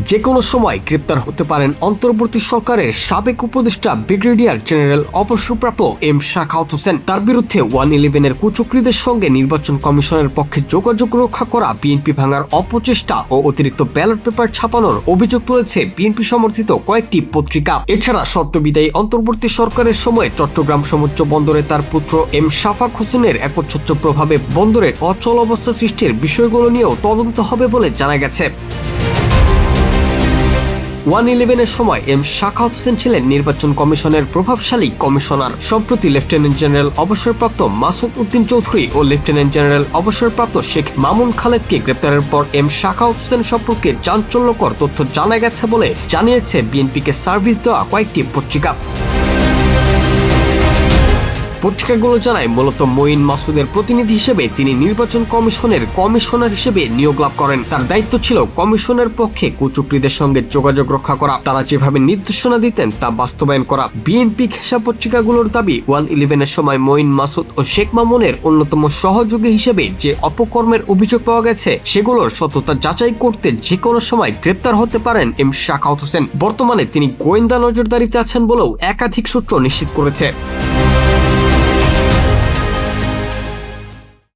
যে কোনো সময় গ্রেপ্তার হতে পারেন অন্তর্বর্তী সরকারের সাবেক উপদেষ্টা ব্রিগেডিয়ার জেনারেল অবসরপ্রাপ্ত এম শাখাওয়াত হোসেন। তার বিরুদ্ধে 111-এর কুচক্রীদের সঙ্গে নির্বাচন কমিশনের পক্ষে যোগাযোগ রক্ষা করা, বিএনপি ভাঙার অপচেষ্টা ও অতিরিক্ত ব্যালট পেপার ছাপানোর অভিযোগ তুলেছে বিএনপি সমর্থিত কয়েকটি পত্রিকা। এছাড়া সদ্যবিদায়ী অন্তর্বর্তী সরকারের সময় চট্টগ্রাম সমুদ্র বন্দরে তার পুত্র এম শাফাক হোসেনের একচ্ছত্র প্রভাবে বন্দরে অচল অবস্থা সৃষ্টির বিষয়গুলো নিয়েও তদন্ত হবে বলে জানা গেছে। 111-এর সময় এম শাখাওয়াত হোসেন ছিলেন নির্বাচন কমিশনের প্রভাবশালী কমিশনার। সম্প্রতি লেফটেন্যান্ট জেনারেল অবসরপ্রাপ্ত মাসুদ উদ্দিন চৌধুরী ও লেফটেন্যান্ট জেনারেল অবসরপ্রাপ্ত শেখ মামুন খালেদকে গ্রেপ্তারের পর এম শাখাওয়াত হোসেন সম্পর্কে চাঞ্চল্যকর তথ্য জানা গেছে বলে জানিয়েছে বিএনপিকে সার্ভিস দেওয়া কয়েকটি পত্রিকা। পত্রিকাগুলো জানায়, মূলত মঈন মাসুদের প্রতিনিধি হিসেবে তিনি নির্বাচন কমিশনের কমিশনার হিসেবে নিয়োগ লাভ করেন। তার দায়িত্ব ছিল কমিশনের পক্ষে কুচক্রীদের সঙ্গে যোগাযোগ রক্ষা করা, তারা যেভাবে নির্দেশনা দিতেন তা বাস্তবায়ন করা। বিএনপি ঘেঁষা পত্রিকাগুলোর দাবি, 111-এর সময় মঈন মাসুদ ও শেখ মামুনের অন্যতম সহযোগী হিসেবে যে অপকর্মের অভিযোগ পাওয়া গেছে সেগুলোর সত্যতা যাচাই করতে যে কোনো সময় গ্রেপ্তার হতে পারেন এম শাখাওয়াত হোসেন। বর্তমানে তিনি গোয়েন্দা নজরদারিতে আছেন বলেও একাধিক সূত্র নিশ্চিত করেছে।